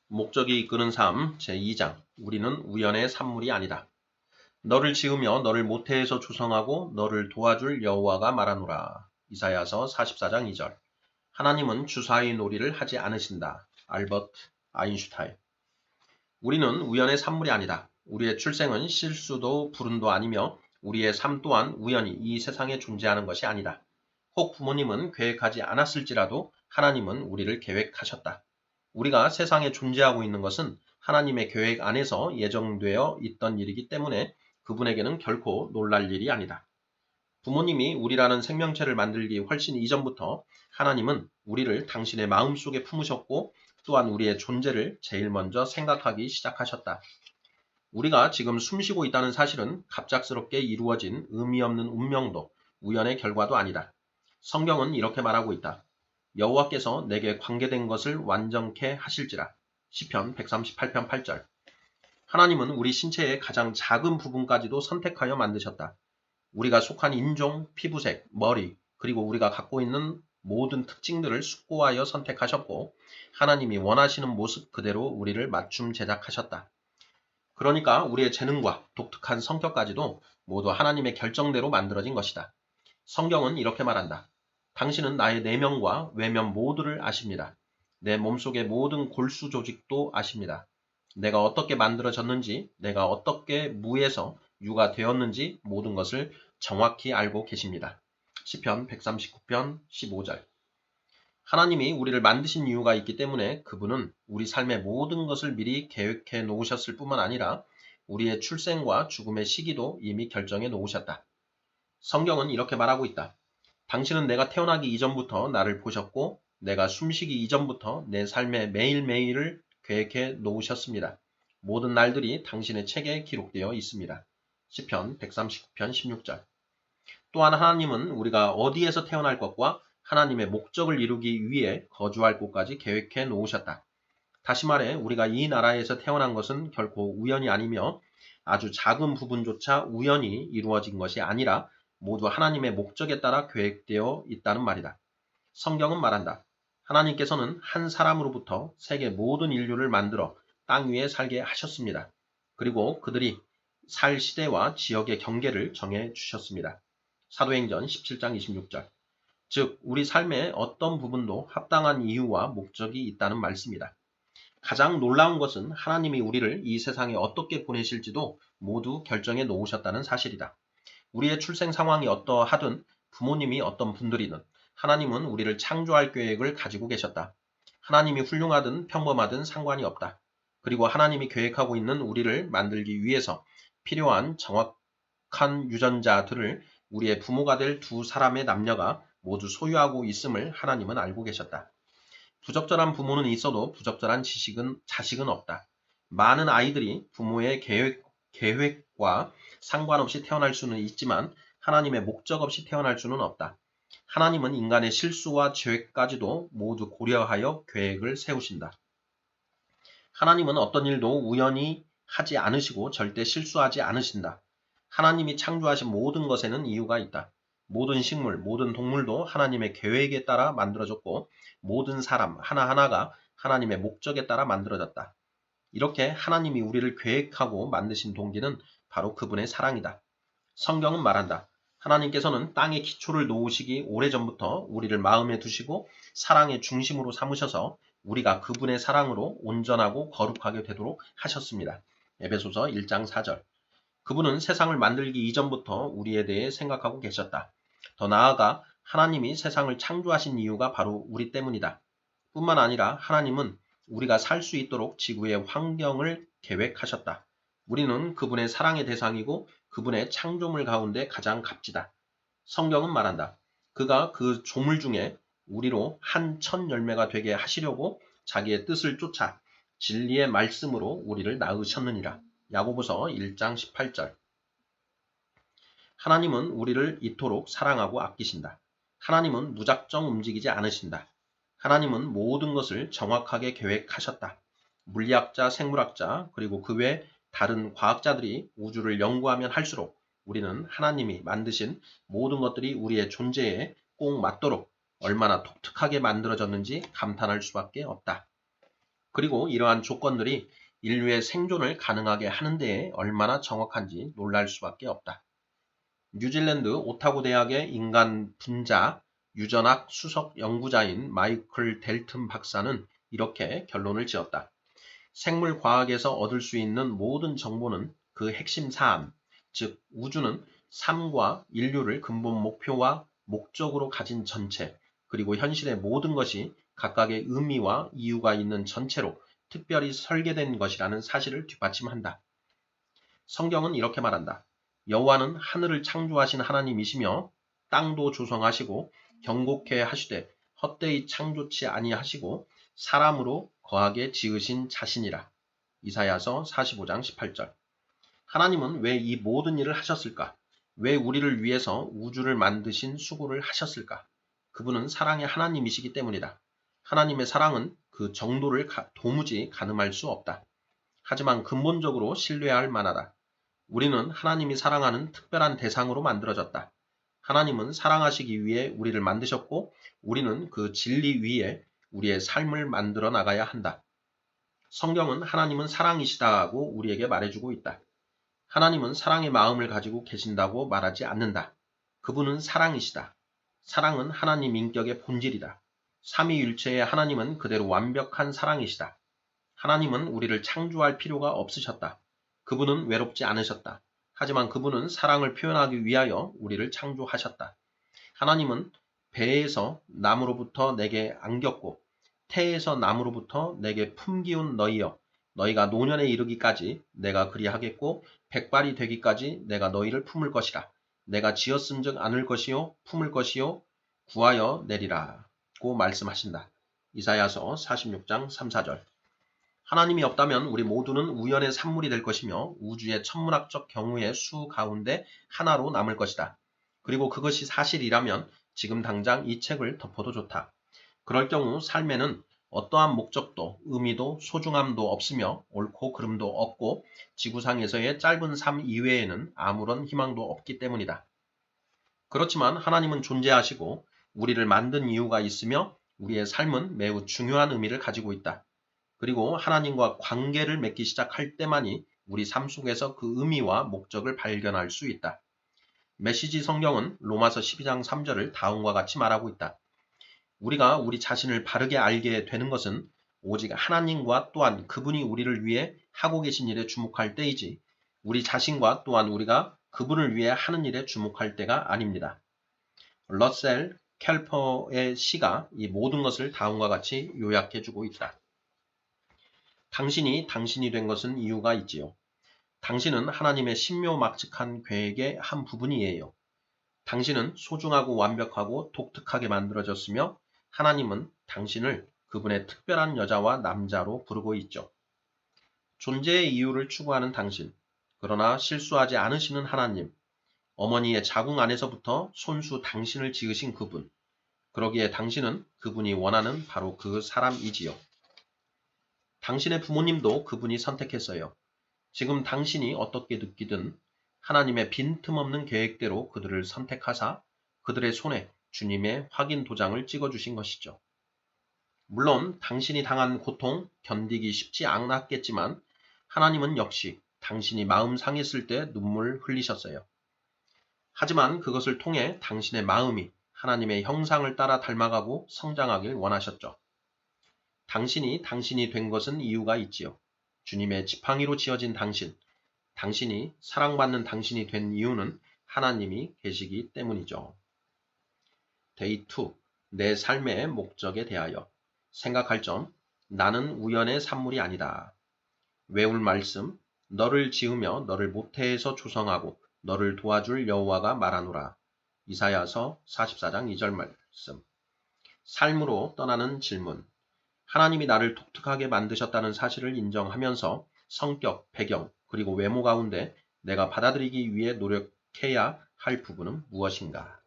목적이 이끄는 삶 제2장 우리는 우연의 산물이 아니다. 너를 지으며 너를 모태에서 조성하고 너를 도와줄 여호와가 말하노라. 이사야서 44장 2절. 하나님은 주사위 놀이를 하지 않으신다. 알버트 아인슈타인. 우리는 우연의 산물이 아니다. 우리의 출생은 실수도 불운도 아니며 우리의 삶 또한 우연히 이 세상에 존재하는 것이 아니다. 혹 부모님은 계획하지 않았을지라도 하나님은 우리를 계획하셨다. 우리가 세상에 존재하고 있는 것은 하나님의 계획 안에서 예정되어 있던 일이기 때문에 그분에게는 결코 놀랄 일이 아니다. 부모님이 우리라는 생명체를 만들기 훨씬 이전부터 하나님은 우리를 당신의 마음속에 품으셨고 또한 우리의 존재를 제일 먼저 생각하기 시작하셨다. 우리가 지금 숨쉬고 있다는 사실은 갑작스럽게 이루어진 의미 없는 운명도 우연의 결과도 아니다. 성경은 이렇게 말하고 있다. 여호와께서 내게 관계된 것을 완전케 하실지라. 시편 138편 8절. 하나님은 우리 신체의 가장 작은 부분까지도 선택하여 만드셨다. 우리가 속한 인종, 피부색, 머리, 그리고 우리가 갖고 있는 모든 특징들을 숙고하여 선택하셨고 하나님이 원하시는 모습 그대로 우리를 맞춤 제작하셨다. 그러니까 우리의 재능과 독특한 성격까지도 모두 하나님의 결정대로 만들어진 것이다. 성경은 이렇게 말한다. 당신은 나의 내면과 외면 모두를 아십니다. 내 몸속의 모든 골수 조직도 아십니다. 내가 어떻게 만들어졌는지, 내가 어떻게 무에서 유가 되었는지 모든 것을 정확히 알고 계십니다. 시편 139편 15절. 하나님이 우리를 만드신 이유가 있기 때문에 그분은 우리 삶의 모든 것을 미리 계획해 놓으셨을 뿐만 아니라 우리의 출생과 죽음의 시기도 이미 결정해 놓으셨다. 성경은 이렇게 말하고 있다. 당신은 내가 태어나기 이전부터 나를 보셨고 내가 숨쉬기 이전부터 내 삶의 매일매일을 계획해 놓으셨습니다. 모든 날들이 당신의 책에 기록되어 있습니다. 시편 139편 16절. 또한 하나님은 우리가 어디에서 태어날 것과 하나님의 목적을 이루기 위해 거주할 곳까지 계획해 놓으셨다. 다시 말해 우리가 이 나라에서 태어난 것은 결코 우연이 아니며 아주 작은 부분조차 우연히 이루어진 것이 아니라 모두 하나님의 목적에 따라 계획되어 있다는 말이다. 성경은 말한다. 하나님께서는 한 사람으로부터 세계 모든 인류를 만들어 땅 위에 살게 하셨습니다. 그리고 그들이 살 시대와 지역의 경계를 정해 주셨습니다. 사도행전 17장 26절. 즉 우리 삶의 어떤 부분도 합당한 이유와 목적이 있다는 말씀이다. 가장 놀라운 것은 하나님이 우리를 이 세상에 어떻게 보내실지도 모두 결정해 놓으셨다는 사실이다. 우리의 출생 상황이 어떠하든 부모님이 어떤 분들이든 하나님은 우리를 창조할 계획을 가지고 계셨다. 하나님이 훌륭하든 평범하든 상관이 없다. 그리고 하나님이 계획하고 있는 우리를 만들기 위해서 필요한 정확한 유전자들을 우리의 부모가 될 두 사람의 남녀가 모두 소유하고 있음을 하나님은 알고 계셨다. 부적절한 부모는 있어도 부적절한 자식은 없다. 많은 아이들이 부모의 계획과 상관없이 태어날 수는 있지만 하나님의 목적 없이 태어날 수는 없다. 하나님은 인간의 실수와 죄까지도 모두 고려하여 계획을 세우신다. 하나님은 어떤 일도 우연히 하지 않으시고 절대 실수하지 않으신다. 하나님이 창조하신 모든 것에는 이유가 있다. 모든 식물, 모든 동물도 하나님의 계획에 따라 만들어졌고 모든 사람 하나하나가 하나님의 목적에 따라 만들어졌다. 이렇게 하나님이 우리를 계획하고 만드신 동기는 바로 그분의 사랑이다. 성경은 말한다. 하나님께서는 땅의 기초를 놓으시기 오래전부터 우리를 마음에 두시고 사랑의 중심으로 삼으셔서 우리가 그분의 사랑으로 온전하고 거룩하게 되도록 하셨습니다. 에베소서 1장 4절. 그분은 세상을 만들기 이전부터 우리에 대해 생각하고 계셨다. 더 나아가 하나님이 세상을 창조하신 이유가 바로 우리 때문이다. 뿐만 아니라 하나님은 우리가 살 수 있도록 지구의 환경을 계획하셨다. 우리는 그분의 사랑의 대상이고 그분의 창조물 가운데 가장 값지다. 성경은 말한다. 그가 그 조물 중에 우리로 한 천 열매가 되게 하시려고 자기의 뜻을 쫓아 진리의 말씀으로 우리를 낳으셨느니라. 야고보서 1장 18절. 하나님은 우리를 이토록 사랑하고 아끼신다. 하나님은 무작정 움직이지 않으신다. 하나님은 모든 것을 정확하게 계획하셨다. 물리학자, 생물학자, 그리고 그 외 다른 과학자들이 우주를 연구하면 할수록 우리는 하나님이 만드신 모든 것들이 우리의 존재에 꼭 맞도록 얼마나 독특하게 만들어졌는지 감탄할 수밖에 없다. 그리고 이러한 조건들이 인류의 생존을 가능하게 하는 데에 얼마나 정확한지 놀랄 수밖에 없다. 뉴질랜드 오타고 대학의 인간 분자 유전학 수석 연구자인 마이클 델튼 박사는 이렇게 결론을 지었다. 생물 과학에서 얻을 수 있는 모든 정보는 그 핵심 사안, 즉 우주는 삶과 인류를 근본 목표와 목적으로 가진 전체, 그리고 현실의 모든 것이 각각의 의미와 이유가 있는 전체로 특별히 설계된 것이라는 사실을 뒷받침한다. 성경은 이렇게 말한다. 여호와는 하늘을 창조하신 하나님이시며 땅도 조성하시고 경곡케 하시되 헛되이 창조치 아니하시고 사람으로 거하게 지으신 자신이라. 이사야서 45장 18절. 하나님은 왜 이 모든 일을 하셨을까? 왜 우리를 위해서 우주를 만드신 수고를 하셨을까? 그분은 사랑의 하나님이시기 때문이다. 하나님의 사랑은 그 정도를 도무지 가늠할 수 없다. 하지만 근본적으로 신뢰할 만하다. 우리는 하나님이 사랑하는 특별한 대상으로 만들어졌다. 하나님은 사랑하시기 위해 우리를 만드셨고 우리는 그 진리 위에 우리의 삶을 만들어 나가야 한다. 성경은 하나님은 사랑이시다고 우리에게 말해주고 있다. 하나님은 사랑의 마음을 가지고 계신다고 말하지 않는다. 그분은 사랑이시다. 사랑은 하나님 인격의 본질이다. 삼위일체의 하나님은 그대로 완벽한 사랑이시다. 하나님은 우리를 창조할 필요가 없으셨다. 그분은 외롭지 않으셨다. 하지만 그분은 사랑을 표현하기 위하여 우리를 창조하셨다. 하나님은 배에서 나무로부터 내게 안겼고 태에서 나무로부터 내게 품기운 너희여 너희가 노년에 이르기까지 내가 그리하겠고 백발이 되기까지 내가 너희를 품을 것이라. 내가 지었은즉 안을 것이요 품을 것이요 구하여 내리라 고 말씀하신다. 이사야서 46장 3, 4절. 하나님이 없다면 우리 모두는 우연의 산물이 될 것이며 우주의 천문학적 경우의 수 가운데 하나로 남을 것이다. 그리고 그것이 사실이라면 지금 당장 이 책을 덮어도 좋다. 그럴 경우 삶에는 어떠한 목적도 의미도 소중함도 없으며 옳고 그름도 없고 지구상에서의 짧은 삶 이외에는 아무런 희망도 없기 때문이다. 그렇지만 하나님은 존재하시고 우리를 만든 이유가 있으며 우리의 삶은 매우 중요한 의미를 가지고 있다. 그리고 하나님과 관계를 맺기 시작할 때만이 우리 삶 속에서 그 의미와 목적을 발견할 수 있다. 메시지 성경은 로마서 12장 3절을 다음과 같이 말하고 있다. 우리가 우리 자신을 바르게 알게 되는 것은 오직 하나님과 또한 그분이 우리를 위해 하고 계신 일에 주목할 때이지 우리 자신과 또한 우리가 그분을 위해 하는 일에 주목할 때가 아닙니다. 러셀 켈퍼의 시가 이 모든 것을 다음과 같이 요약해주고 있다. 당신이 당신이 된 것은 이유가 있지요. 당신은 하나님의 신묘막측한 계획의 한 부분이에요. 당신은 소중하고 완벽하고 독특하게 만들어졌으며 하나님은 당신을 그분의 특별한 여자와 남자로 부르고 있죠. 존재의 이유를 추구하는 당신, 그러나 실수하지 않으시는 하나님, 어머니의 자궁 안에서부터 손수 당신을 지으신 그분, 그러기에 당신은 그분이 원하는 바로 그 사람이지요. 당신의 부모님도 그분이 선택했어요. 지금 당신이 어떻게 느끼든 하나님의 빈틈없는 계획대로 그들을 선택하사 그들의 손에 주님의 확인 도장을 찍어주신 것이죠. 물론 당신이 당한 고통 견디기 쉽지 않았겠지만 하나님은 역시 당신이 마음 상했을 때 눈물 흘리셨어요. 하지만 그것을 통해 당신의 마음이 하나님의 형상을 따라 닮아가고 성장하길 원하셨죠. 당신이 당신이 된 것은 이유가 있지요. 주님의 지팡이로 지어진 당신, 당신이 사랑받는 당신이 된 이유는 하나님이 계시기 때문이죠. 데이 2. 내 삶의 목적에 대하여 생각할 점, 나는 우연의 산물이 아니다. 외울 말씀, 너를 지으며 너를 모태에서 조성하고 너를 도와줄 여호와가 말하노라. 이사야서 44장 2절 말씀. 삶으로 떠나는 질문. 하나님이 나를 독특하게 만드셨다는 사실을 인정하면서 성격, 배경, 그리고 외모 가운데 내가 받아들이기 위해 노력해야 할 부분은 무엇인가?